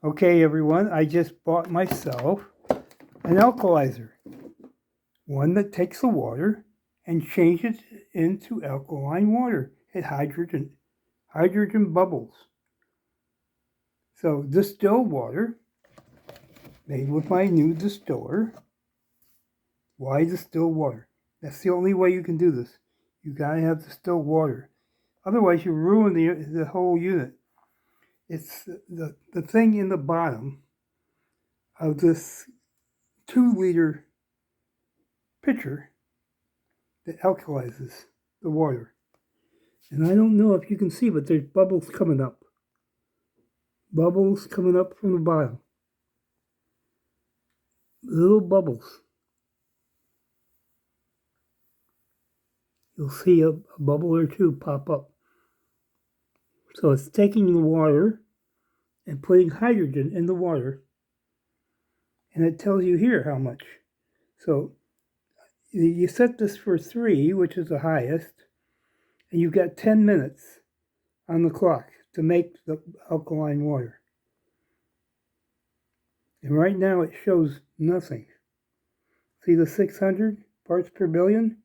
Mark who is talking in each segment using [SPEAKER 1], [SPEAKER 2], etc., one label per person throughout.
[SPEAKER 1] Okay, everyone, I just bought myself an alkalizer. One that takes the water and changes it into alkaline water. It hydrogen bubbles. So distilled water made with my new distiller. Why distilled water? That's the only way you can do this. You gotta have distilled water. Otherwise you ruin the whole unit. It's the thing in the bottom of this 2-liter pitcher that alkalizes the water. And I don't know if you can see, but there's bubbles coming up. Bubbles coming up from the bottom. Little bubbles. You'll see a bubble or two pop up. So it's taking the water and putting hydrogen in the water. And it tells you here how much. So you set this for 3, which is the highest, and you've got 10 minutes on the clock to make the alkaline water. And right now it shows nothing. See the 600 parts per billion?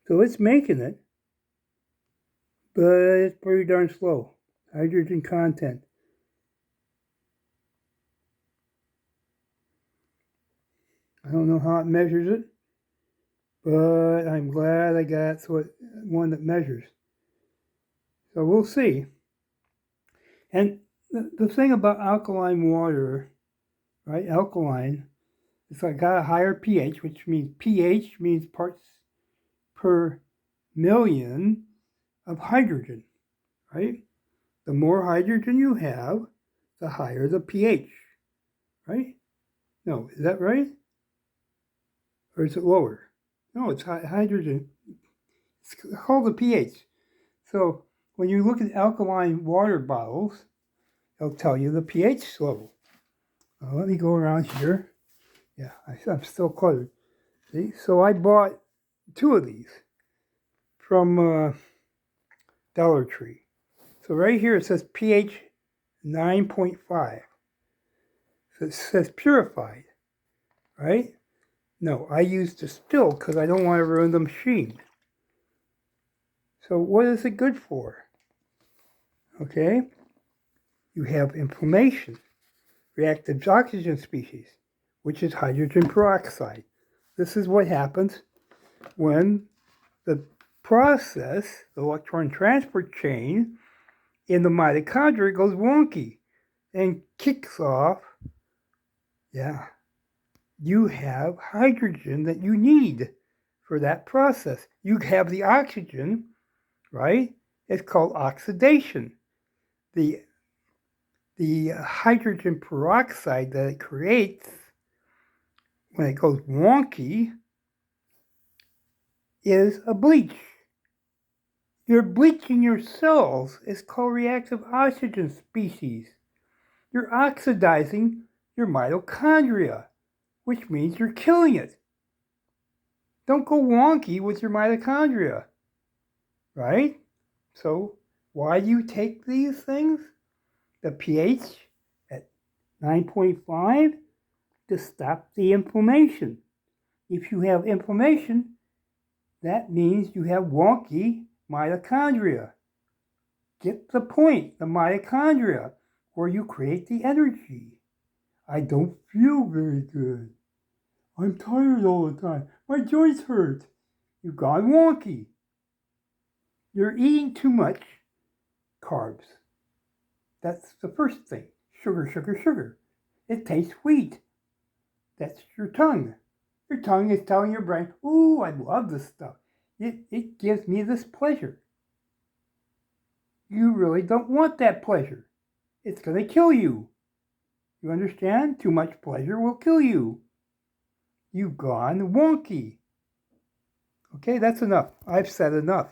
[SPEAKER 1] So it's making it, but it's pretty darn slow. Hydrogen content. I don't know how it measures it, but I'm glad I got one that measures. So we'll see. And the thing about alkaline water, right? Alkaline, it's got a higher pH, which means parts per million of hydrogen, right? The more hydrogen you have, the higher the pH, right? No, is that right? Or is it lower? No, it's hydrogen. It's called the pH. So when you look at alkaline water bottles, they'll tell you the pH level. Let me go around here. Yeah, I'm still cluttered. See, so I bought 2 of these from Dollar Tree. So right here it says pH 9.5. So it says purified, right? No, I use distilled because I don't want to ruin the machine. So what is it good for? Okay, you have inflammation, reactive oxygen species, which is hydrogen peroxide. This is what happens when the process, the electron transport chain in the mitochondria goes wonky and kicks off. Yeah, you have hydrogen that you need for that process. You have the oxygen, right? It's called oxidation. The hydrogen peroxide that it creates when it goes wonky is a bleach. You're bleaching your cells. It's called reactive oxygen species. You're oxidizing your mitochondria, which means you're killing it. Don't go wonky with your mitochondria, right? So why do you take these things? The pH at 9.5 to stop the inflammation. If you have inflammation, that means you have wonky mitochondria. Get the point, the mitochondria, where you create the energy. I don't feel very good. I'm tired all the time. My joints hurt. You've gone wonky. You're eating too much carbs. That's the first thing. Sugar, sugar, sugar. It tastes sweet. That's your tongue. Your tongue is telling your brain, ooh, I love this stuff. It gives me this pleasure. You really don't want that pleasure. It's going to kill you. You understand? Too much pleasure will kill you. You've gone wonky. Okay, that's enough. I've said enough.